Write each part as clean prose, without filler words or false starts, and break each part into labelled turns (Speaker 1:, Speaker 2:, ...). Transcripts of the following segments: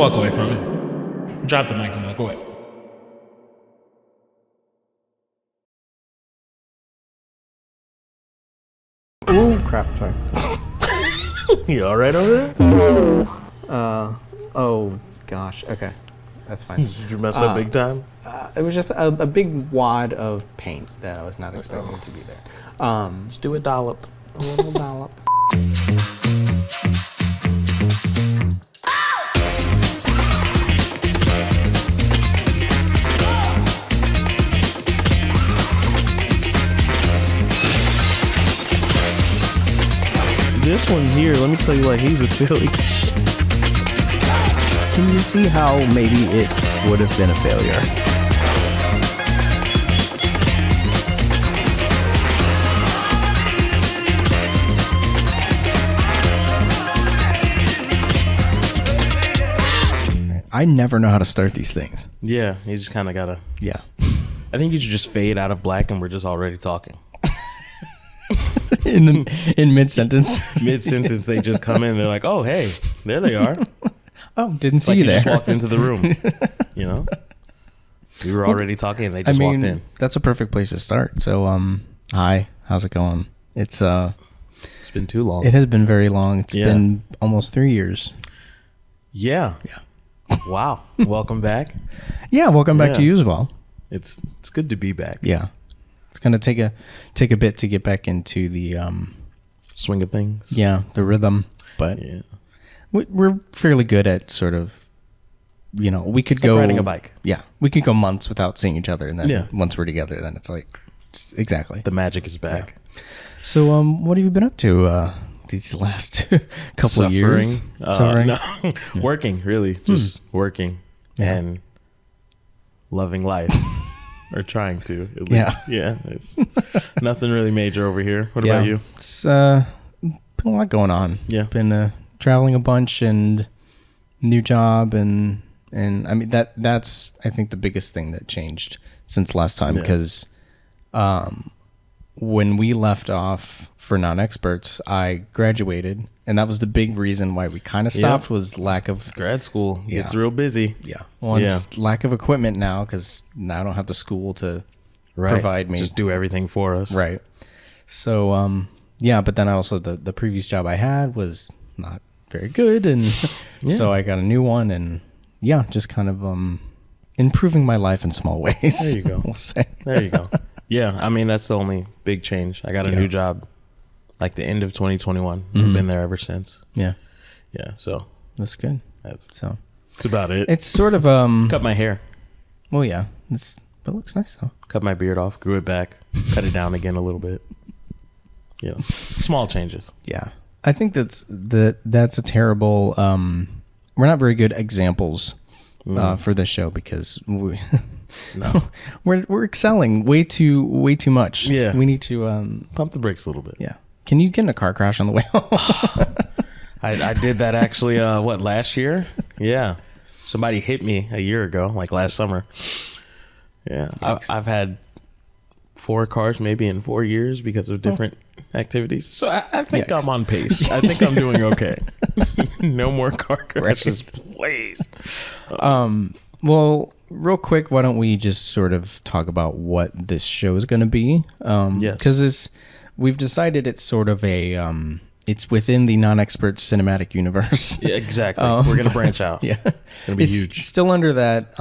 Speaker 1: walk away from it. Drop the mic and walk away.
Speaker 2: Ooh, crap, sorry.
Speaker 1: You all right over there?
Speaker 2: Oh, gosh, okay. That's fine.
Speaker 1: Did you mess up big time?
Speaker 2: It was just a big wad of paint that I was not expecting to be there.
Speaker 1: Just do a dollop.
Speaker 2: A little dollop.
Speaker 1: This one here, let me tell you what, he's a Philly.
Speaker 3: Can you see how maybe it would have been a failure? I never know how to start these things.
Speaker 1: Yeah, you just kind of gotta.
Speaker 3: Yeah.
Speaker 1: I think you should just fade out of black and we're just already talking.
Speaker 3: in mid-sentence.
Speaker 1: Mid-sentence, they just come in, they're like, oh, hey, there they are.
Speaker 3: Oh, didn't see
Speaker 1: Like
Speaker 3: you
Speaker 1: you
Speaker 3: there.
Speaker 1: just walked into the room, you know? We were already talking and they just walked in.
Speaker 3: That's a perfect place to start. So, hi, how's it going?
Speaker 1: It's been too long.
Speaker 3: It has been very long. It's been almost 3 years.
Speaker 1: Yeah. Wow. Welcome back.
Speaker 3: Yeah, welcome back to you as well.
Speaker 1: It's good to be back.
Speaker 3: Yeah. It's going to take a bit to get back into the
Speaker 1: swing of things.
Speaker 3: Yeah, the rhythm, but we're fairly good at sort of, you know, we could go
Speaker 1: riding a bike.
Speaker 3: Yeah, we could go months without seeing each other, and then once we're together, then it's like exactly
Speaker 1: the magic is back.
Speaker 3: Yeah. So, what have you been up to these last couple of years?
Speaker 1: Suffering? No, working, really, just working and loving life. Or trying to, at least. Yeah. It's nothing really major over here. What about you?
Speaker 3: It's been a lot going on.
Speaker 1: Yeah.
Speaker 3: Been traveling a bunch and new job and I mean that's I think the biggest thing that changed since last time because when we left off for non-experts, I graduated, and that was the big reason why we kind of stopped was lack of
Speaker 1: grad school. Gets real busy.
Speaker 3: Yeah. Well, it's lack of equipment now because now I don't have the school to provide me.
Speaker 1: Just do everything for us.
Speaker 3: Right. So, but then I also, the previous job I had was not very good. And so I got a new one and just kind of improving my life in small ways.
Speaker 1: There you go.
Speaker 3: We'll say.
Speaker 1: There you go. Yeah, I mean, that's the only big change. I got a new job like the end of 2021. I've been there ever since.
Speaker 3: Yeah.
Speaker 1: Yeah, so.
Speaker 3: That's good.
Speaker 1: That's about it.
Speaker 3: It's sort of...
Speaker 1: cut my hair.
Speaker 3: Well, yeah. It looks nice, though.
Speaker 1: Cut my beard off, grew it back, cut it down again a little bit. Yeah, small changes.
Speaker 3: Yeah. I think that's a terrible... we're not very good examples for this show because we're excelling way too much.
Speaker 1: Yeah,
Speaker 3: we need to
Speaker 1: pump the brakes a little bit.
Speaker 3: Yeah, can you get in a car crash on the way home?
Speaker 1: I did that actually. Last year? Yeah, somebody hit me a year ago, like last summer. Yeah, I've had 4 cars maybe in 4 years because of different activities. So I think I'm on pace. I think I'm doing okay. No more car crashes, please.
Speaker 3: Well, real quick, why don't we just sort of talk about what this show is going to be? Because we've decided it's sort of a it's within the non-expert cinematic universe.
Speaker 1: Yeah, exactly. We're going to branch out.
Speaker 3: Yeah,
Speaker 1: it's going to be huge.
Speaker 3: Still under that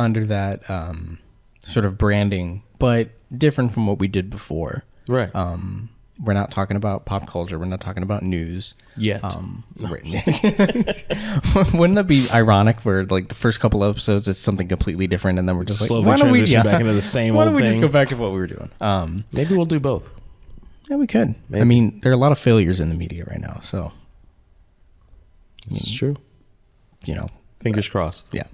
Speaker 3: sort of branding, but different from what we did before.
Speaker 1: Right.
Speaker 3: We're not talking about pop culture. We're not talking about news
Speaker 1: yet.
Speaker 3: Wouldn't that be ironic? Where like the first couple episodes, it's something completely different, and then we're just
Speaker 1: slowly
Speaker 3: like, why don't we
Speaker 1: back into the same
Speaker 3: why
Speaker 1: old
Speaker 3: don't we
Speaker 1: thing?
Speaker 3: just go back to what we were doing?
Speaker 1: Maybe we'll do both.
Speaker 3: Yeah, we could. Maybe. I mean, there are a lot of failures in the media right now, so
Speaker 1: this is true.
Speaker 3: You know,
Speaker 1: fingers crossed.
Speaker 3: Yeah.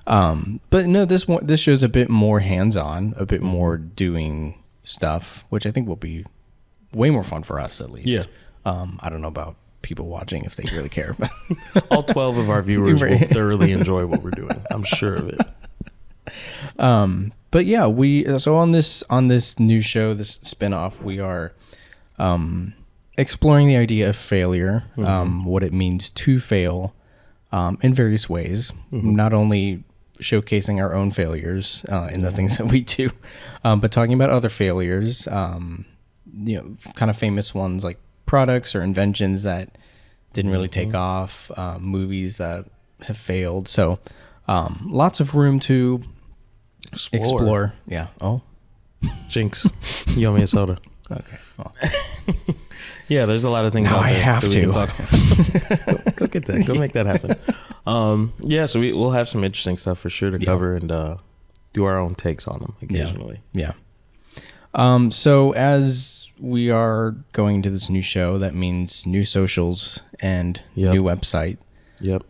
Speaker 3: But no, this show's a bit more hands-on, a bit more doing stuff, which I think will be way more fun for us, at least.
Speaker 1: Yeah.
Speaker 3: I don't know about people watching if they really care, but
Speaker 1: all 12 of our viewers will thoroughly enjoy what we're doing. I'm sure of it.
Speaker 3: But yeah, so on this new show, this spinoff, we are exploring the idea of failure, what it means to fail, in various ways, not only showcasing our own failures in the things that we do, but talking about other failures, kind of famous ones like products or inventions that didn't really take off, movies that have failed. So lots of room to explore. Yeah. Oh,
Speaker 1: Jinx, you owe me a soda.
Speaker 3: okay. Well,
Speaker 1: Yeah, there's a lot of things
Speaker 3: now
Speaker 1: out
Speaker 3: I
Speaker 1: there
Speaker 3: have
Speaker 1: that we
Speaker 3: to.
Speaker 1: can talk. Go get that. Go make that happen. So we'll have some interesting stuff for sure to cover and do our own takes on them occasionally.
Speaker 3: Yeah. So as we are going to this new show, that means new socials and new website.
Speaker 1: Yep.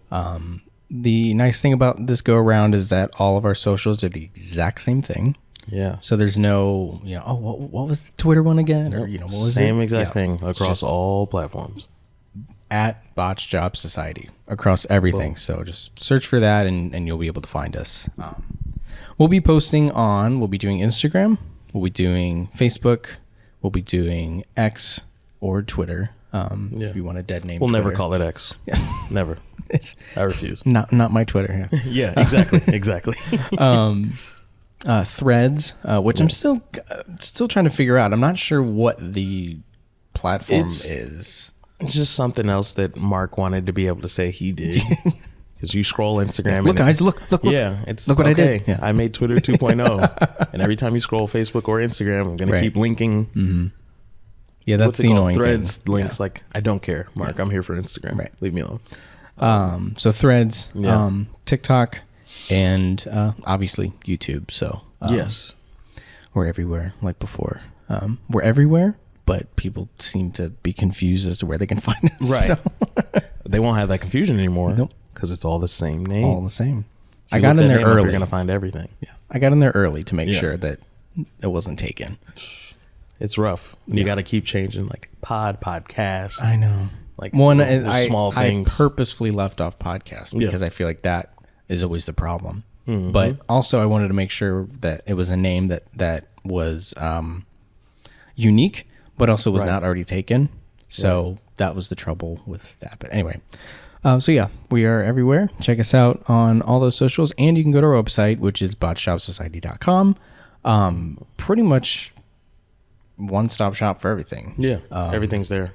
Speaker 3: The nice thing about this go around is that all of our socials are the exact same thing.
Speaker 1: Yeah.
Speaker 3: So there's no, what was the Twitter one again? Or, what was
Speaker 1: Same
Speaker 3: it?
Speaker 1: exact thing across all platforms.
Speaker 3: At Botch Job Society across everything. Cool. So just search for that and you'll be able to find us. We'll be doing Instagram. We'll be doing Facebook. We'll be doing X or Twitter. If you want a dead name.
Speaker 1: We'll
Speaker 3: Twitter.
Speaker 1: never call it X. Yeah. Never. I refuse.
Speaker 3: Not my Twitter. Yeah.
Speaker 1: Yeah, exactly.
Speaker 3: Threads, which I'm still trying to figure out. I'm not sure what the platform is.
Speaker 1: It's just something else that Mark wanted to be able to say he did. Because you scroll Instagram.
Speaker 3: Look, guys, look.
Speaker 1: Yeah, it's
Speaker 3: look what I did. Yeah.
Speaker 1: I made Twitter 2.0. And every time you scroll Facebook or Instagram, I'm going to keep linking.
Speaker 3: Mm-hmm. Yeah, that's the annoying
Speaker 1: Threads
Speaker 3: thing.
Speaker 1: links. Like, I don't care, Mark. I'm here for Instagram.
Speaker 3: Right.
Speaker 1: Leave me alone.
Speaker 3: So Threads, TikTok, and obviously YouTube. So
Speaker 1: yes,
Speaker 3: we're everywhere like before. We're everywhere, but people seem to be confused as to where they can find us.
Speaker 1: Right.
Speaker 3: So.
Speaker 1: They won't have that confusion anymore.
Speaker 3: Nope.
Speaker 1: Because it's all the same name.
Speaker 3: All the same.
Speaker 1: If
Speaker 3: I got in there early.
Speaker 1: You're going to find everything.
Speaker 3: Yeah. I got in there early to make sure that it wasn't taken.
Speaker 1: It's rough. You got to keep changing, like podcast.
Speaker 3: I know.
Speaker 1: Like
Speaker 3: small
Speaker 1: things.
Speaker 3: I purposefully left off podcast because I feel like that is always the problem. Mm-hmm. But also I wanted to make sure that it was a name that was unique, but also was not already taken. So that was the trouble with that. But anyway, we are everywhere. Check us out on all those socials, and you can go to our website, which is botchjobsociety.com. Pretty much one-stop shop for everything.
Speaker 1: Yeah, everything's there.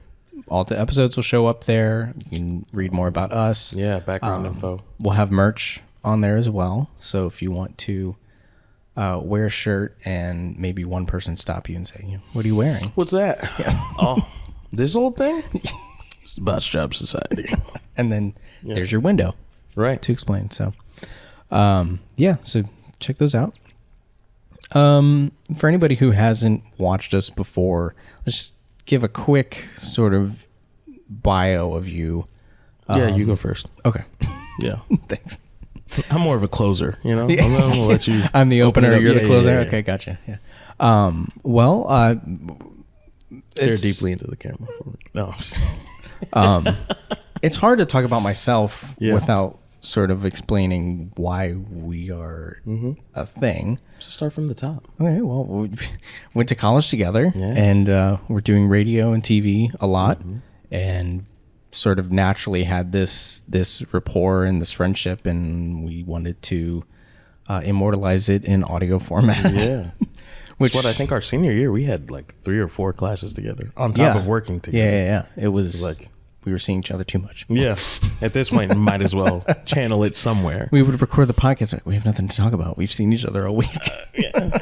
Speaker 3: All the episodes will show up there. You can read more about us.
Speaker 1: Yeah, background info.
Speaker 3: We'll have merch on there as well. So if you want to wear a shirt and maybe one person stop you and say, "What are you wearing?"
Speaker 1: What's that? Yeah. Oh, this old thing? It's the Botch Job Society.
Speaker 3: And then there's your window.
Speaker 1: Right.
Speaker 3: To explain. So, so check those out. For anybody who hasn't watched us before, let's just give a quick sort of bio of you.
Speaker 1: Yeah, you go first.
Speaker 3: Okay.
Speaker 1: Yeah.
Speaker 3: Thanks.
Speaker 1: I'm more of a closer, I'm going to let you.
Speaker 3: I'm the opener, you're the closer?
Speaker 1: Yeah.
Speaker 3: Okay, gotcha. Yeah.
Speaker 1: Stare deeply into the camera for me. No.
Speaker 3: It's hard to talk about myself without sort of explaining why we are a thing.
Speaker 1: Just start from the top.
Speaker 3: Okay, well, we went to college together, and we're doing radio and TV a lot, and sort of naturally had this rapport and this friendship, and we wanted to immortalize it in audio format.
Speaker 1: Yeah. Which I think our senior year, we had like 3 or 4 classes together on top of working together.
Speaker 3: Yeah. It was like we were seeing each other too much.
Speaker 1: Yeah. At this point, might as well channel it somewhere.
Speaker 3: We would record the podcast. Like, we have nothing to talk about. We've seen each other all week.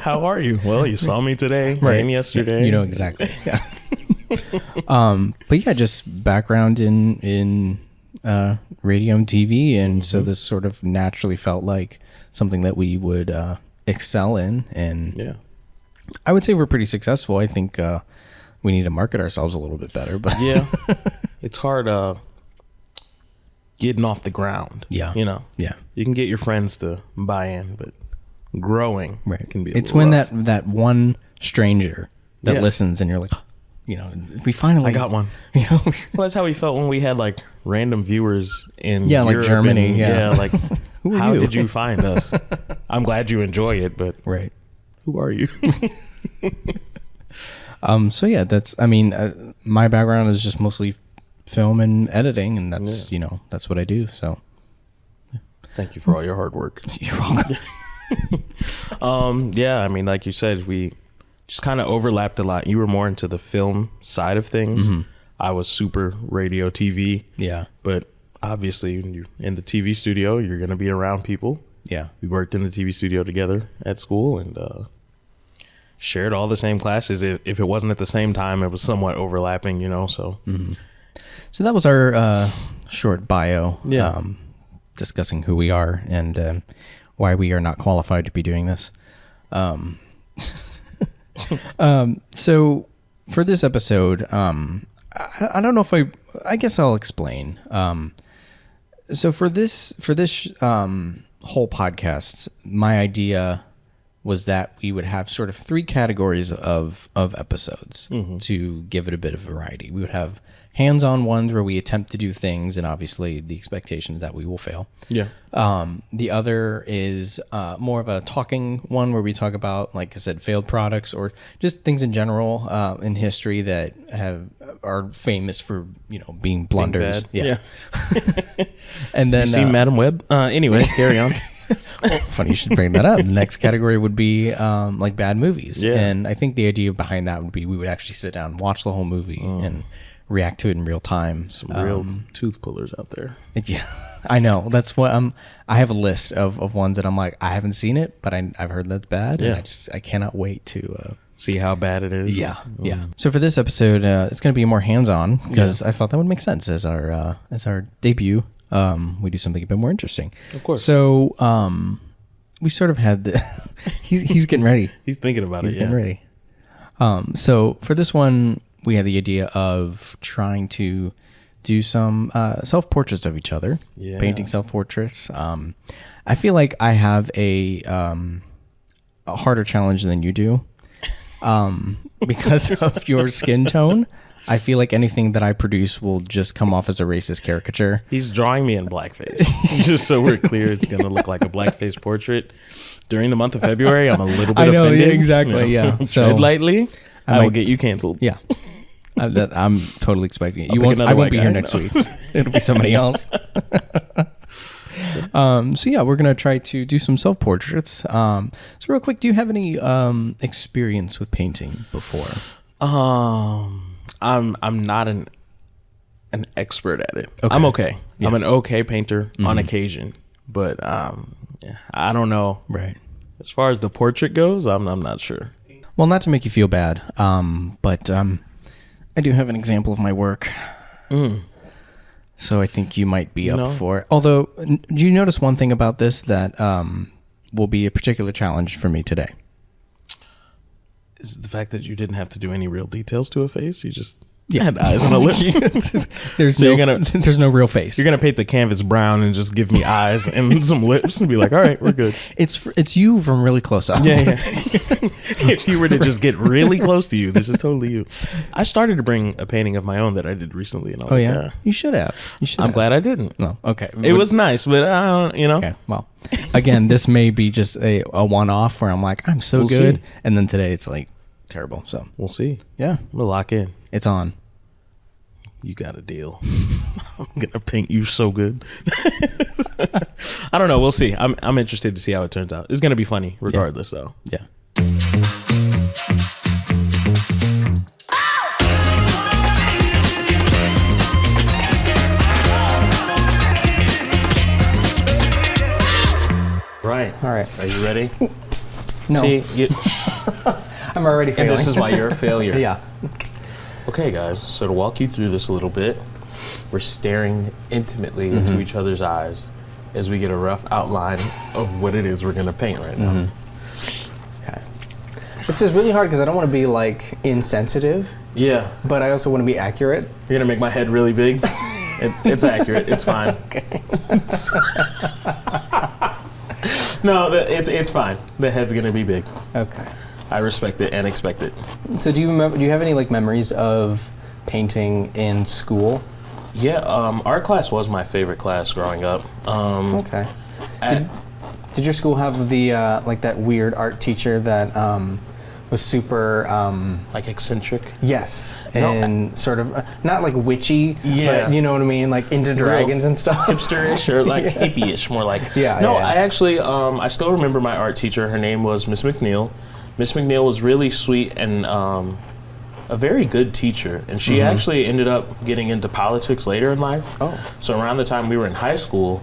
Speaker 1: How are you? Well, you saw me today and yesterday.
Speaker 3: You know exactly. Yeah. But yeah, just background in radio and TV, and so this sort of naturally felt like something that we would excel in, and I would say we're pretty successful. I think we need to market ourselves a little bit better, but
Speaker 1: it's hard getting off the ground.
Speaker 3: Yeah.
Speaker 1: You can get your friends to buy in, but growing can be
Speaker 3: it's when
Speaker 1: rough.
Speaker 3: that one stranger that listens and you're like, we finally
Speaker 1: I got one. Well, that's how we felt when we had like random viewers in
Speaker 3: like
Speaker 1: Europe
Speaker 3: Germany.
Speaker 1: And, like how
Speaker 3: you?
Speaker 1: did you find us? I'm glad you enjoy it, but who are you?
Speaker 3: That's my background is just mostly film and editing, and that's that's what I do. So
Speaker 1: Thank you for all your hard work.
Speaker 3: You're welcome.
Speaker 1: Yeah, I mean, like you said, we just kind of overlapped a lot. You were more into the film side of things. I was super radio, TV.
Speaker 3: Yeah.
Speaker 1: But obviously, when you're in the TV studio, you're going to be around people.
Speaker 3: Yeah.
Speaker 1: We worked in the TV studio together at school and shared all the same classes. If it wasn't at the same time, it was somewhat overlapping, you know, so.
Speaker 3: So that was our short bio.
Speaker 1: Yeah.
Speaker 3: Discussing who we are and why we are not qualified to be doing this. So for this episode, I don't know if I guess I'll explain. So for this whole podcast, my idea was that we would have sort of 3 categories of episodes to give it a bit of variety. We would have hands-on ones where we attempt to do things, and obviously the expectation is that we will fail.
Speaker 1: Yeah.
Speaker 3: The other is more of a talking one where we talk about, like I said, failed products or just things in general in history that are famous for, you know, being blunders.
Speaker 1: Yeah.
Speaker 3: And then
Speaker 1: you see Madam Web? Anyway, carry on.
Speaker 3: Well, funny you should bring that up. The next category would be like bad movies.
Speaker 1: Yeah.
Speaker 3: And I think the idea behind that would be we would actually sit down and watch the whole movie and react to it in real time.
Speaker 1: Some real tooth pullers out there.
Speaker 3: Yeah, I know. That's what I have a list of ones that I'm like, I haven't seen it, but I've heard that's bad.
Speaker 1: Yeah.
Speaker 3: And I cannot wait to
Speaker 1: see how bad it is.
Speaker 3: Yeah. So for this episode, it's going to be more hands-on because I thought that would make sense as our debut. We do something a bit more interesting.
Speaker 1: Of course.
Speaker 3: So we sort of had the he's getting ready.
Speaker 1: He's thinking about
Speaker 3: He's
Speaker 1: it.
Speaker 3: getting ready. So for this one, we had the idea of trying to do some self-portraits of each other, painting self-portraits. I feel like I have a harder challenge than you do because of your skin tone. I feel like anything that I produce will just come off as a racist caricature.
Speaker 1: He's drawing me in blackface. Just so we're clear, it's going to look like a blackface portrait. During the month of February, I'm a little bit offended.
Speaker 3: Yeah, exactly, yeah.
Speaker 1: So tread lightly, I will get you canceled.
Speaker 3: Yeah. I'm totally expecting it.
Speaker 1: I
Speaker 3: won't be here next week. It'll be somebody else. So yeah, we're going to try to do some self-portraits. So real quick, do you have any experience with painting before?
Speaker 1: I'm not an expert at it.
Speaker 3: Okay.
Speaker 1: I'm okay.
Speaker 3: Yeah.
Speaker 1: I'm an okay painter on occasion, but I don't know.
Speaker 3: Right.
Speaker 1: As far as the portrait goes, I'm not sure.
Speaker 3: Well, not to make you feel bad, but I do have an example of my work. So I think you might be up for it. Although, do you notice one thing about this that will be a particular challenge for me today?
Speaker 1: Is it the fact that you didn't have to do any real details to a face? You just
Speaker 3: Yeah.
Speaker 1: had eyes and a lip.
Speaker 3: There's there's no real face.
Speaker 1: You're gonna paint the canvas brown and just give me eyes and some lips and be like, all right, we're good.
Speaker 3: It's you from really close up.
Speaker 1: Yeah. If you were to just get really close to you, this is totally you. I started to bring a painting of my own that I did recently, and I was like, yeah.
Speaker 3: You should have.
Speaker 1: I'm glad I didn't.
Speaker 3: No, okay.
Speaker 1: It was nice, but I don't,
Speaker 3: Okay, well, again, this may be just a one-off where I'm like, I'm so
Speaker 1: We'll
Speaker 3: good,
Speaker 1: see.
Speaker 3: and then today it's like terrible. So
Speaker 1: we'll see.
Speaker 3: yeah,
Speaker 1: We'll lock in.
Speaker 3: it's on.
Speaker 1: You got a deal. I'm gonna paint you so good. I don't know. We'll see. I'm interested to see how it turns out. It's gonna be funny, regardless, though.
Speaker 3: Yeah.
Speaker 1: Right.
Speaker 2: All right.
Speaker 1: Are you ready?
Speaker 2: No.
Speaker 1: See,
Speaker 2: I'm already failing.
Speaker 1: and this is why you're a failure.
Speaker 2: Yeah.
Speaker 1: Okay, guys. So to walk you through this a little bit, we're staring intimately into each other's eyes as we get a rough outline of what it is we're gonna paint right now.
Speaker 2: Okay. This is really hard because I don't want to be like insensitive,
Speaker 1: Yeah.
Speaker 2: but I also want to be accurate.
Speaker 1: You're gonna make my head really big. It's accurate. It's fine.
Speaker 2: Okay.
Speaker 1: No, it's fine. The head's gonna be big.
Speaker 2: Okay.
Speaker 1: I respect it and expect it.
Speaker 2: So do you have any like memories of painting in school?
Speaker 1: Yeah, art class was my favorite class growing up.
Speaker 2: Okay. Did your school have the like that weird art teacher that was super
Speaker 4: Like eccentric.
Speaker 2: yes,
Speaker 4: No,
Speaker 2: and sort of not like witchy,
Speaker 4: Yeah.
Speaker 2: but you know what I mean, like into dragons and stuff.
Speaker 4: Hipster-ish or like hippie-ish, more like.
Speaker 2: Yeah,
Speaker 4: No,
Speaker 2: yeah.
Speaker 4: I actually, I still remember my art teacher. Her name was Miss McNeil. Miss McNeil was really sweet and a very good teacher. And she actually ended up getting into politics later in life.
Speaker 2: Oh.
Speaker 4: So around the time we were in high school,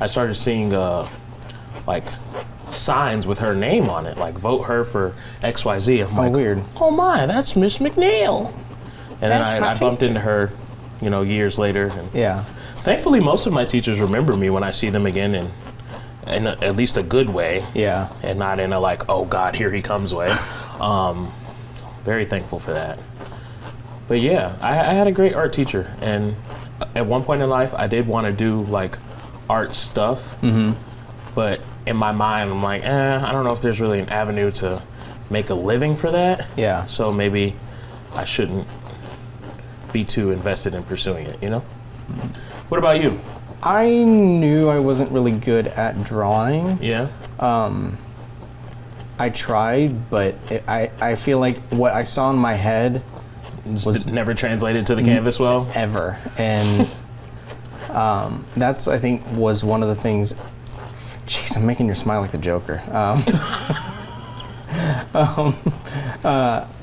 Speaker 4: I started seeing like signs with her name on it, like vote her for XYZ. I'm like,
Speaker 2: Weird.
Speaker 4: oh my, that's Miss McNeil. And then
Speaker 2: That's my
Speaker 4: I bumped
Speaker 2: teacher.
Speaker 4: into her, years later. And
Speaker 2: Yeah.
Speaker 4: thankfully, most of my teachers remember me when I see them again, and in at least a good way,
Speaker 2: Yeah.
Speaker 4: and not in a like, oh God, here he comes way. Very thankful for that. But yeah, I had a great art teacher, and at one point in life, I did want to do like art stuff, but in my mind, I'm like, I don't know if there's really an avenue to make a living for that.
Speaker 2: Yeah.
Speaker 4: So maybe I shouldn't be too invested in pursuing it, What about you?
Speaker 2: I knew I wasn't really good at drawing.
Speaker 4: Yeah.
Speaker 2: I tried, but I feel like what I saw in my head
Speaker 4: Was never translated to the canvas well?
Speaker 2: ever, and that's I think was one of the things. Jeez, I'm making you smile like the Joker.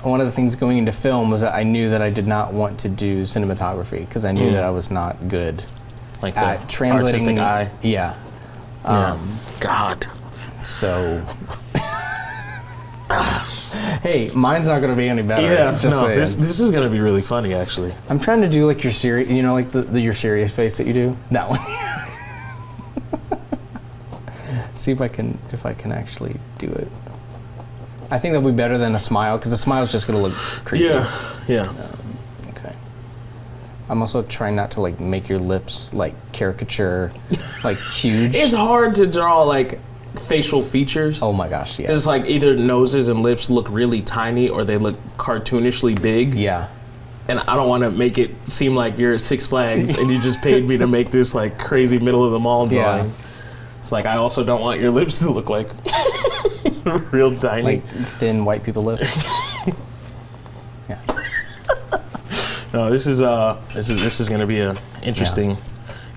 Speaker 2: One of the things going into film was that I knew that I did not want to do cinematography because I knew that I was not good
Speaker 4: Like the
Speaker 2: at translating.
Speaker 4: artistic eye?
Speaker 2: Yeah.
Speaker 4: God.
Speaker 2: So. Hey, mine's not going to be any better.
Speaker 4: Yeah,
Speaker 2: just saying.
Speaker 4: this is going to be really funny, actually.
Speaker 2: I'm trying to do like your serious, like your serious face that you do. That one. See if I can actually do it. I think that'll be better than a smile because a smile's just going to look creepy.
Speaker 4: Yeah.
Speaker 2: Okay. I'm also trying not to like make your lips like caricature, like huge.
Speaker 4: It's hard to draw, like, facial features.
Speaker 2: Oh my gosh, yeah.
Speaker 4: It's like either noses and lips look really tiny or they look cartoonishly big.
Speaker 2: Yeah.
Speaker 4: And I don't want to make it seem like you're at Six Flags and you just paid me to make this, like, crazy middle of the mall drawing.
Speaker 2: Yeah.
Speaker 4: It's like, I also don't want your lips to look like real tiny.
Speaker 2: Like thin white people lips. Yeah.
Speaker 4: No, this is going to be a interesting.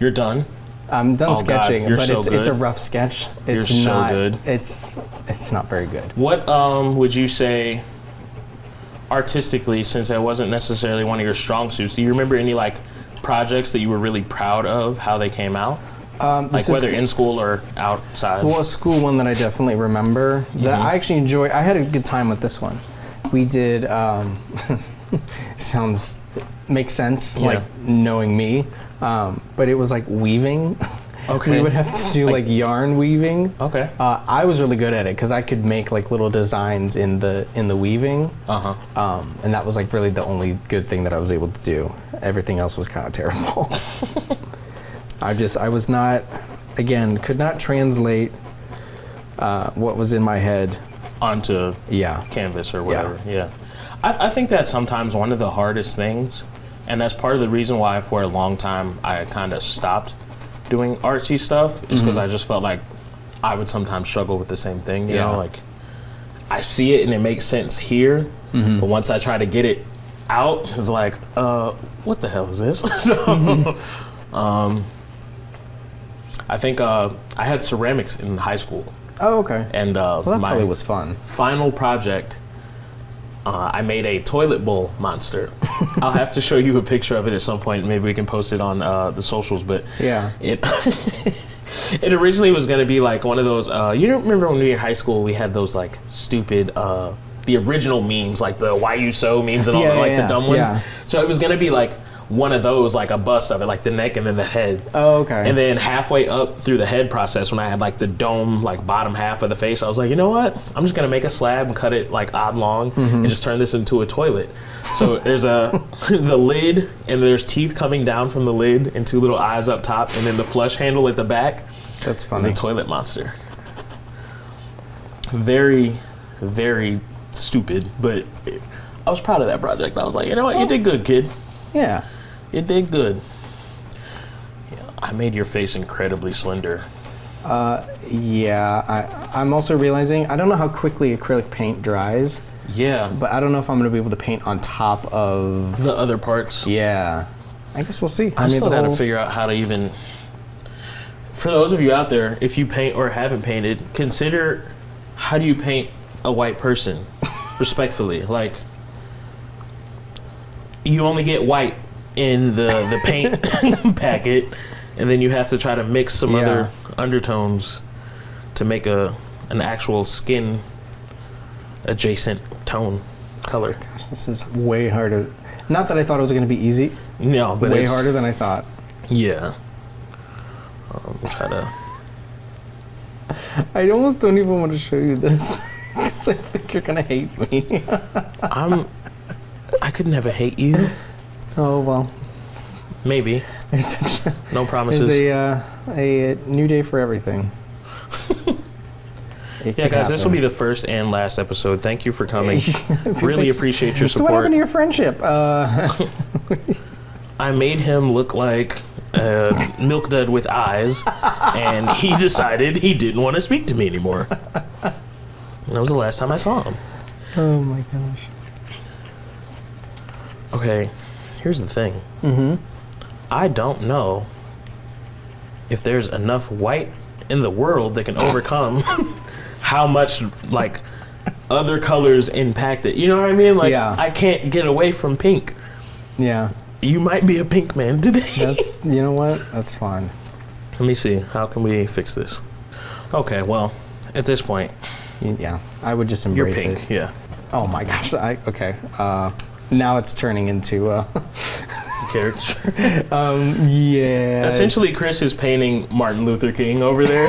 Speaker 4: You're done.
Speaker 2: I'm done
Speaker 4: Oh, God,
Speaker 2: sketching,
Speaker 4: you're
Speaker 2: but
Speaker 4: so
Speaker 2: it's
Speaker 4: good.
Speaker 2: a rough sketch.
Speaker 4: You're
Speaker 2: It's
Speaker 4: so
Speaker 2: not
Speaker 4: good.
Speaker 2: It's not very good.
Speaker 4: What would you say artistically, since that wasn't necessarily one of your strong suits, do you remember any like projects that you were really proud of how they came out? Like
Speaker 2: This is-
Speaker 4: whether in school or outside?
Speaker 2: Well, a school one that I definitely remember that I actually enjoy. I had a good time with this one. We did. Makes sense,
Speaker 4: Yeah.
Speaker 2: like knowing me. But it was like weaving.
Speaker 4: Okay.
Speaker 2: We would have to do like yarn weaving.
Speaker 4: Okay.
Speaker 2: I was really good at it because I could make like little designs in the weaving. And that was like really the only good thing that I was able to do. Everything else was kind of terrible. I was not, again, could not translate what was in my head.
Speaker 4: Onto
Speaker 2: Yeah.
Speaker 4: canvas or whatever. Yeah. I think that's sometimes one of the hardest things, and that's part of the reason why for a long time I kind of stopped doing artsy stuff is because I just felt like I would sometimes struggle with the same thing, you
Speaker 2: Yeah.
Speaker 4: know, like I see it and it makes sense here, but once I try to get it out, it's like, what the hell is this? So, I think I had ceramics in high school,
Speaker 2: Oh, okay.
Speaker 4: and
Speaker 2: Well, that
Speaker 4: my
Speaker 2: probably was fun.
Speaker 4: final project, I made a toilet bowl monster. I'll have to show you a picture of it at some point. Maybe we can post it on the socials. But
Speaker 2: Yeah.
Speaker 4: it it originally was going to be like one of those. You don't remember when we were in high school? We had those like stupid, the original memes, like the "Why You So" memes and all the the dumb ones.
Speaker 2: Yeah.
Speaker 4: So it was going to be like one of those, like a bust of it, like the neck and then the head.
Speaker 2: Oh, okay.
Speaker 4: And then halfway up through the head process, when I had like the dome, like bottom half of the face, I was like, you know what? I'm just gonna make a slab and cut it like oblong and just turn this into a toilet. So there's the lid, and there's teeth coming down from the lid, and two little eyes up top, and then the flush handle at the back.
Speaker 2: That's
Speaker 4: And
Speaker 2: funny.
Speaker 4: the toilet monster. Very, very stupid, but I was proud of that project. I was like, you know what? You did good, kid.
Speaker 2: Yeah.
Speaker 4: You did good. Yeah, I made your face incredibly slender.
Speaker 2: Yeah. I'm also realizing I don't know how quickly acrylic paint dries,
Speaker 4: Yeah.
Speaker 2: But I don't know if I'm going to be able to paint on top of
Speaker 4: the other parts.
Speaker 2: Yeah. I guess we'll see.
Speaker 4: I still got to figure out how to even... For those of you out there, if you paint or haven't painted, consider how do you paint a white person respectfully. Like, you only get white in the paint packet, and then you have to try to mix some other undertones to make an actual skin adjacent tone color.
Speaker 2: Gosh, this is way harder. Not that I thought it was going to be easy.
Speaker 4: No, but
Speaker 2: way harder than I thought.
Speaker 4: Yeah. Try to.
Speaker 2: I almost don't even want to show you this because I think you're gonna hate me.
Speaker 4: I could never hate you.
Speaker 2: Oh well.
Speaker 4: Maybe. No promises.
Speaker 2: There's a new day for everything.
Speaker 4: Yeah, guys, this will be the first and last episode. Thank you for coming. Really appreciate your
Speaker 2: So what
Speaker 4: support.
Speaker 2: happened to your friendship?
Speaker 4: I made him look like a milk dud with eyes, and he decided he didn't want to speak to me anymore. And that was the last time I saw him.
Speaker 2: Oh my gosh.
Speaker 4: Okay, here's the thing. I don't know if there's enough white in the world that can overcome how much, like, other colors impact it. You know what I mean? Like, I can't get away from pink.
Speaker 2: Yeah.
Speaker 4: You might be a pink man today.
Speaker 2: You know what? That's fine.
Speaker 4: Let me see. How can we fix this? Okay, well, at this point,
Speaker 2: Yeah, I would just
Speaker 4: you're
Speaker 2: embrace
Speaker 4: pink.
Speaker 2: it.
Speaker 4: Yeah.
Speaker 2: Oh my gosh. Okay. Now it's turning into
Speaker 4: Character.
Speaker 2: yeah.
Speaker 4: Essentially, Chris is painting Martin Luther King over there.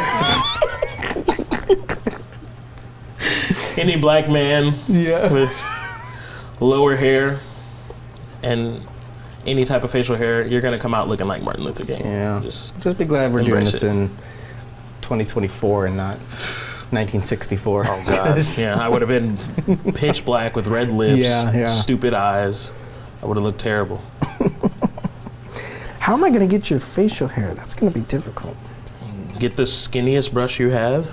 Speaker 4: Any black man with lower hair and any type of facial hair, you're gonna come out looking like Martin Luther King.
Speaker 2: Yeah.
Speaker 4: Just
Speaker 2: be glad we're doing
Speaker 4: embrace
Speaker 2: this
Speaker 4: it.
Speaker 2: in 2024 and not 1964.
Speaker 4: Oh god. Yeah, I would have been pitch black with red lips, stupid eyes. I would have looked terrible.
Speaker 2: How am I gonna get your facial hair? That's gonna be difficult.
Speaker 4: Get the skinniest brush you have,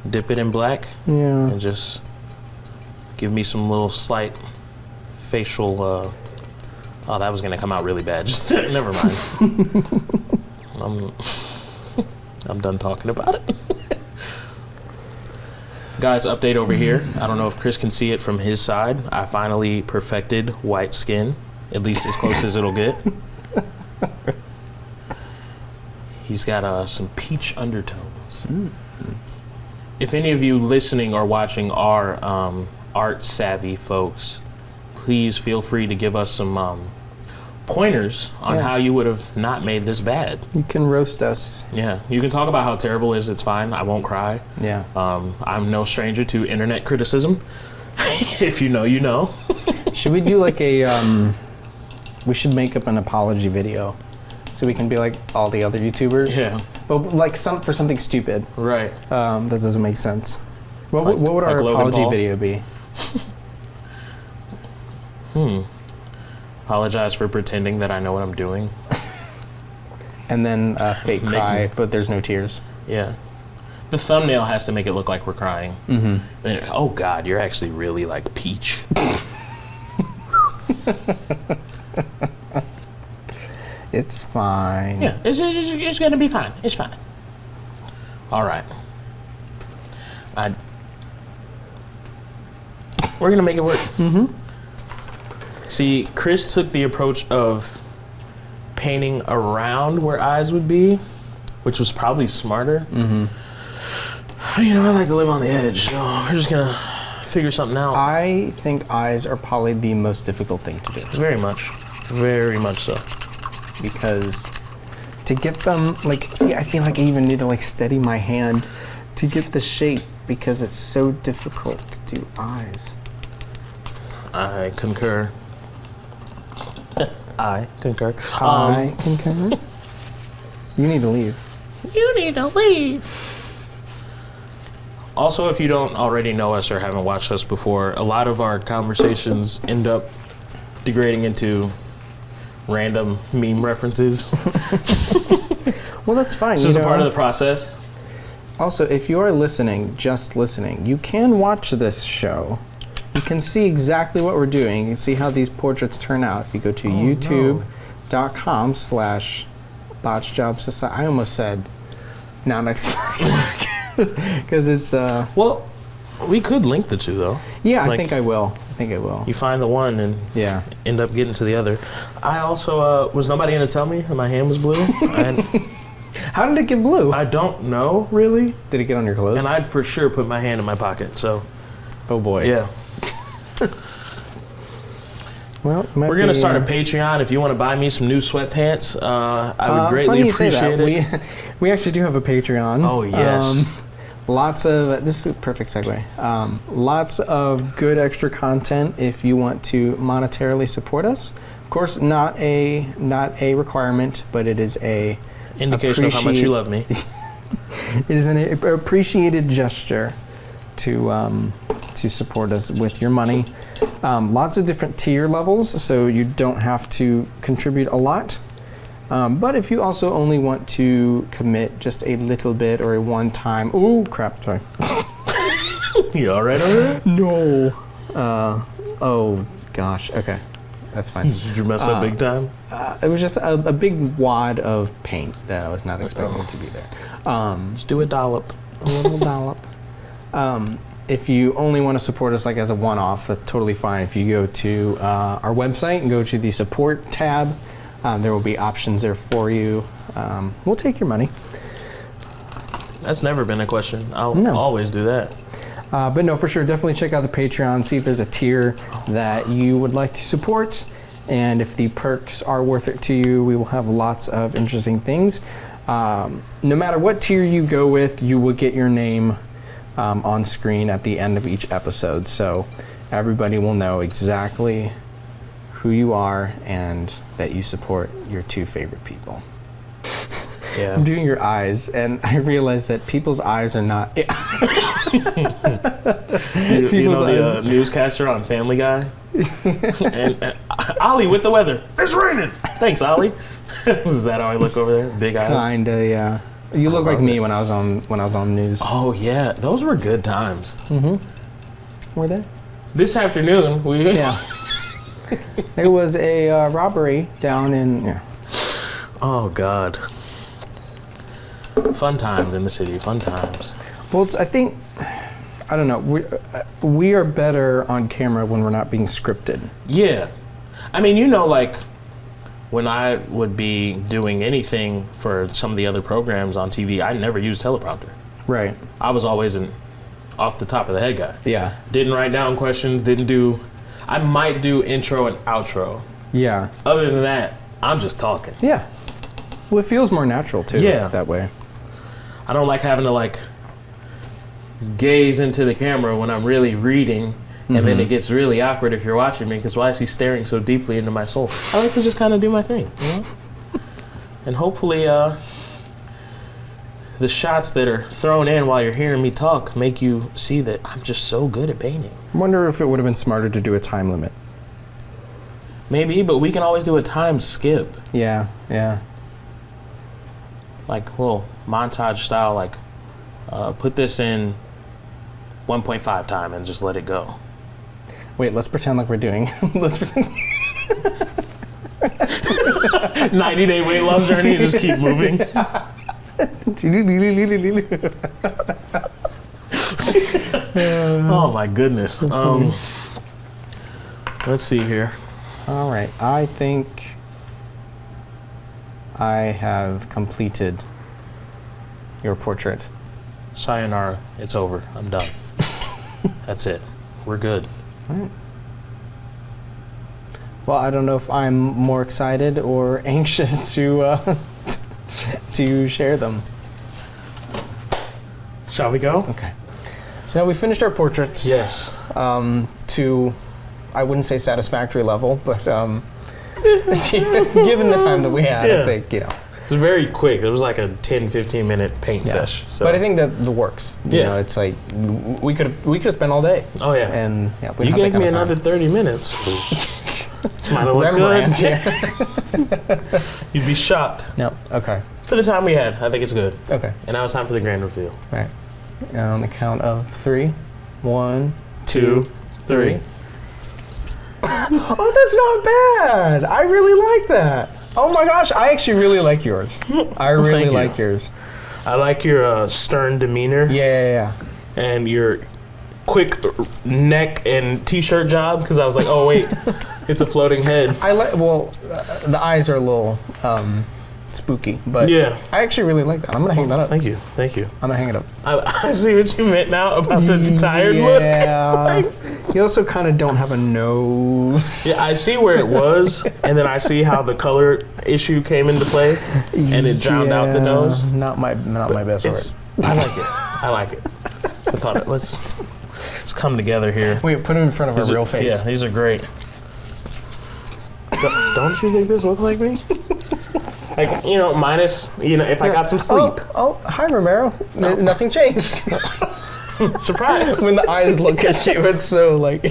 Speaker 4: dip it in black, and just give me some little slight facial. Oh, that was gonna come out really bad. Just never mind. I'm done talking about it. Guys, update over here. I don't know if Chris can see it from his side. I finally perfected white skin, at least as close as it'll get. He's got some peach undertones. If any of you listening or watching are art savvy folks, please feel free to give us some pointers on how you would have not made this bad.
Speaker 2: You can roast us.
Speaker 4: Yeah, you can talk about how terrible it is. It's fine. I won't cry.
Speaker 2: Yeah.
Speaker 4: I'm no stranger to internet criticism. If you know, you know.
Speaker 2: Should we do like a? We should make up an apology video, so we can be like all the other YouTubers.
Speaker 4: Yeah.
Speaker 2: But like for something stupid.
Speaker 4: Right.
Speaker 2: That doesn't make sense. What would
Speaker 4: like
Speaker 2: our
Speaker 4: Logan
Speaker 2: apology
Speaker 4: Paul?
Speaker 2: video be?
Speaker 4: Apologize for pretending that I know what I'm doing.
Speaker 2: And then fake cry, but there's no tears.
Speaker 4: Yeah. The thumbnail has to make it look like we're crying. And, oh God, you're actually really like peach.
Speaker 2: It's fine.
Speaker 4: Yeah, it's gonna be fine. It's fine. All right. We're gonna make it work. See, Chris took the approach of painting around where eyes would be, which was probably smarter. You know, I like to live on the edge, so we're just gonna figure something out.
Speaker 2: I think eyes are probably the most difficult thing to do.
Speaker 4: Very much so.
Speaker 2: Because to get them, like, see, I feel like I even need to like steady my hand to get the shape because it's so difficult to do eyes.
Speaker 4: I concur. I concur.
Speaker 2: I concur. You need to leave.
Speaker 4: You need to leave. Also, if you don't already know us or haven't watched us before, a lot of our conversations end up degrading into random meme references.
Speaker 2: Well, that's fine.
Speaker 4: It's just a part of the process.
Speaker 2: Also, if you are listening, just listening, you can watch this show you can see exactly what we're doing. You can see how these portraits turn out. If you go to youtube.com/botchjobsociety. I almost said non-express because it's
Speaker 4: Well, we could link the two though.
Speaker 2: yeah.
Speaker 4: Like,
Speaker 2: I think I will.
Speaker 4: You find the one and
Speaker 2: Yeah.
Speaker 4: end up getting to the other. I also was nobody gonna tell me that my hand was blue. And
Speaker 2: How did it get blue?
Speaker 4: I don't know really,
Speaker 2: Did it get on your clothes?
Speaker 4: and I'd for sure put my hand in my pocket. So
Speaker 2: Oh boy.
Speaker 4: yeah,
Speaker 2: Well,
Speaker 4: we're gonna start a Patreon. If you want to buy me some new sweatpants, I would
Speaker 2: funny
Speaker 4: greatly
Speaker 2: you say
Speaker 4: appreciate
Speaker 2: that.
Speaker 4: it.
Speaker 2: We actually do have a Patreon.
Speaker 4: Oh, yes.
Speaker 2: Lots of this is a perfect segue. Lots of good extra content if you want to monetarily support us. Of course, not a requirement, but it is a
Speaker 4: Indication of how much you love me.
Speaker 2: It is an appreciated gesture to support us with your money. Lots of different tier levels, so you don't have to contribute a lot. But if you also only want to commit just a little bit or a one-time... Ooh, crap, sorry.
Speaker 4: You all right over there?
Speaker 2: No. Oh, gosh, okay. That's fine.
Speaker 4: Did you mess up big time?
Speaker 2: It was just a big wad of paint that I was not expecting to be there.
Speaker 4: Just do a dollop.
Speaker 2: A little dollop. If you only want to support us like as a one-off, that's totally fine. If you go to our website and go to the support tab, there will be options there for you. We'll take your money.
Speaker 4: That's never been a question. I'll
Speaker 2: No.
Speaker 4: always do that.
Speaker 2: But no, for sure, definitely check out the Patreon, see if there's a tier that you would like to support. And if the perks are worth it to you, we will have lots of interesting things. No matter what tier you go with, you will get your name on screen at the end of each episode. So everybody will know exactly who you are and that you support your two favorite people.
Speaker 4: Yeah.
Speaker 2: I'm doing your eyes, and I realize that people's eyes are not...
Speaker 4: You know the newscaster on Family Guy? and Ollie with the weather. It's raining. Thanks, Ollie. Is that how I look over there? Big eyes.
Speaker 2: Kinda, yeah. You look like me when I was on news.
Speaker 4: Oh yeah, those were good times.
Speaker 2: Were they?
Speaker 4: This afternoon, we
Speaker 2: Yeah. There was a robbery down in... Yeah.
Speaker 4: Oh God. Fun times in the city. Fun times.
Speaker 2: Well, I think... I don't know. We are better on camera when we're not being scripted.
Speaker 4: Yeah. I mean, you know, like, when I would be doing anything for some of the other programs on TV, I never used teleprompter.
Speaker 2: Right.
Speaker 4: I was always an off the top of the head guy.
Speaker 2: Yeah.
Speaker 4: Didn't write down questions, I might do intro and outro.
Speaker 2: Yeah.
Speaker 4: Other than that, I'm just talking.
Speaker 2: Yeah. Well, it feels more natural, too,
Speaker 4: Yeah.
Speaker 2: that way.
Speaker 4: I don't like having to, like, gaze into the camera when I'm really reading, and then it gets really awkward if you're watching me, because why is he staring so deeply into my soul? I like to just kind of do my thing, you know? And hopefully, the shots that are thrown in while you're hearing me talk make you see that I'm just so good at painting.
Speaker 2: I wonder if it would have been smarter to do a time limit.
Speaker 4: Maybe, but we can always do a time skip.
Speaker 2: Yeah, yeah.
Speaker 4: Like, little montage style, like, put this in 1.5 time and just let it go.
Speaker 2: Wait, let's pretend like we're doing... let's pretend...
Speaker 4: 90-day weight loss journey and just keep moving. Oh my goodness. Let's see here.
Speaker 2: All right, I think I have completed your portrait.
Speaker 4: Sayonara. It's over. I'm done. That's it. We're good.
Speaker 2: All right. Well, I don't know if I'm more excited or anxious to to share them.
Speaker 4: Shall we go?
Speaker 2: Okay. So we finished our portraits.
Speaker 4: Yes.
Speaker 2: To, I wouldn't say satisfactory level, but given the time that we had,
Speaker 4: Yeah.
Speaker 2: I think, you know.
Speaker 4: It was very quick. It was like a 10-15 minute paint
Speaker 2: Yeah.
Speaker 4: sesh. So.
Speaker 2: But I think that the works. You
Speaker 4: Yeah.
Speaker 2: know, it's like we could have spent all day.
Speaker 4: Oh yeah.
Speaker 2: And yeah, we
Speaker 4: You
Speaker 2: don't have
Speaker 4: gave
Speaker 2: that
Speaker 4: me
Speaker 2: kind of
Speaker 4: another
Speaker 2: time.
Speaker 4: 30 minutes. This might have looked
Speaker 2: Rembrandt,
Speaker 4: good.
Speaker 2: yeah.
Speaker 4: You'd be shocked.
Speaker 2: No. Okay.
Speaker 4: For the time we had, I think it's good.
Speaker 2: Okay.
Speaker 4: And now it's time for the grand reveal.
Speaker 2: All right. On the count of 3, 1,
Speaker 4: 2, 3.
Speaker 2: Oh, that's not bad. I really like that. Oh my gosh, I actually really like yours. I really
Speaker 4: Thank you.
Speaker 2: like yours.
Speaker 4: I like your stern demeanor
Speaker 2: Yeah.
Speaker 4: and your quick neck and t-shirt job, because I was like, oh wait, it's a floating head.
Speaker 2: I like. Well, the eyes are a little spooky, but
Speaker 4: Yeah.
Speaker 2: I actually really like that. I'm gonna hang that up.
Speaker 4: Thank you.
Speaker 2: I'm gonna hang it up.
Speaker 4: I see what you meant now about the tired look.
Speaker 2: Yeah. You also kind of don't have a nose.
Speaker 4: Yeah, I see where it was, and then I see how the color issue came into play, and it drowned out the
Speaker 2: Yeah,
Speaker 4: nose.
Speaker 2: Not my best
Speaker 4: It's,
Speaker 2: work.
Speaker 4: I like it. I thought let's come together here.
Speaker 2: Wait, put him in front of
Speaker 4: These
Speaker 2: a
Speaker 4: are-
Speaker 2: real face.
Speaker 4: Yeah, these are great. Don't you think this look like me? Like, minus, if I got some sleep.
Speaker 2: Oh, hi Romero. Nothing changed.
Speaker 4: Surprise.
Speaker 2: When the eyes look at you, it's so like.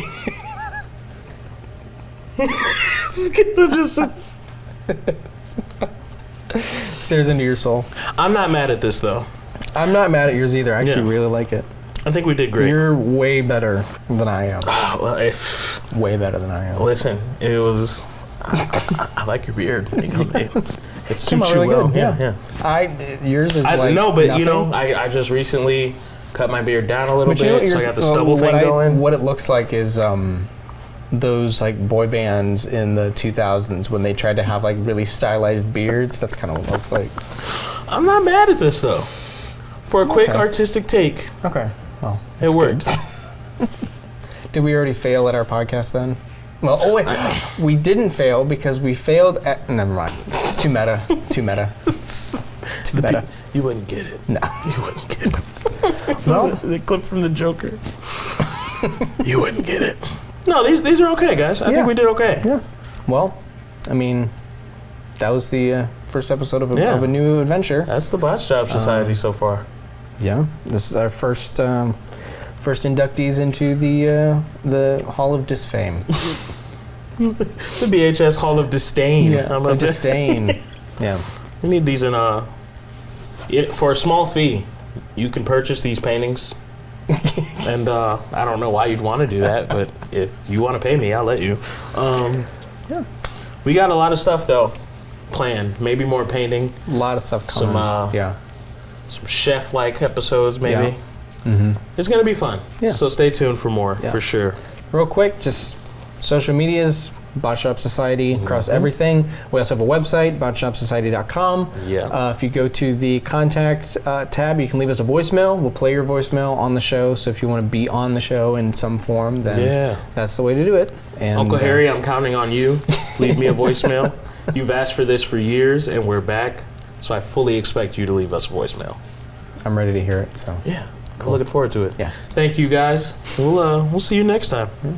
Speaker 2: Stares into your soul.
Speaker 4: I'm not mad at this though.
Speaker 2: I'm not mad at yours either. I actually
Speaker 4: Yeah.
Speaker 2: really like it.
Speaker 4: I think we did great.
Speaker 2: You're way better than I am.
Speaker 4: Well,
Speaker 2: Way better than I am.
Speaker 4: listen, it was. I like your beard. It suits
Speaker 2: out
Speaker 4: you
Speaker 2: really
Speaker 4: well.
Speaker 2: good, yeah. Yours is like
Speaker 4: no, but
Speaker 2: nothing.
Speaker 4: I just recently cut my beard down a little
Speaker 2: But you know
Speaker 4: bit,
Speaker 2: what
Speaker 4: so I
Speaker 2: yours-
Speaker 4: got the stubble
Speaker 2: what
Speaker 4: thing going.
Speaker 2: What it looks like is those like boy bands in the 2000s when they tried to have like really stylized beards. That's kind of what it looks like.
Speaker 4: I'm not mad at this though. For a quick
Speaker 2: Okay.
Speaker 4: artistic take,
Speaker 2: Okay. Well,
Speaker 4: it worked.
Speaker 2: did we already fail at our podcast then? Well, oh wait, we didn't fail because we failed at. Never mind. It's too meta. Too meta. Too meta.
Speaker 4: You wouldn't get it.
Speaker 2: No.
Speaker 4: You wouldn't get it.
Speaker 2: Well,
Speaker 4: The clip from the Joker. You wouldn't get it. No, these are okay, guys. I
Speaker 2: Yeah.
Speaker 4: think we did okay.
Speaker 2: yeah. Well, I mean, that was the first episode of
Speaker 4: Yeah.
Speaker 2: of a new adventure.
Speaker 4: That's the Botch Job Society so far.
Speaker 2: Yeah. This is our first inductees into the Hall of Disfame.
Speaker 4: The BHS Hall of Disdain. How about
Speaker 2: of
Speaker 4: that?
Speaker 2: disdain. Yeah.
Speaker 4: We need these in for a small fee. You can purchase these paintings. And I don't know why you'd want to do that, but if you want to pay me, I'll let you.
Speaker 2: Yeah.
Speaker 4: We got a lot of stuff though planned. Maybe more painting,
Speaker 2: A lot of stuff coming.
Speaker 4: some chef-like episodes, maybe.
Speaker 2: Mm-hmm.
Speaker 4: It's gonna be fun.
Speaker 2: Yeah.
Speaker 4: So stay tuned for more,
Speaker 2: Yeah.
Speaker 4: for sure.
Speaker 2: Real quick, just social medias, Botch Shop Society across everything. We also have a website, botchshopsociety.com.
Speaker 4: Yeah.
Speaker 2: If you go to the contact tab, you can leave us a voicemail. We'll play your voicemail on the show. So if you want to be on the show in some form, then
Speaker 4: Yeah.
Speaker 2: that's the way to do it. And
Speaker 4: Uncle Harry, I'm counting on you. Leave me a voicemail. You've asked for this for years, and we're back. So I fully expect you to leave us a voicemail.
Speaker 2: I'm ready to hear it. So
Speaker 4: Yeah. I'm looking forward to it.
Speaker 2: Yeah.
Speaker 4: Thank you guys. We'll see you next time.
Speaker 2: Yeah.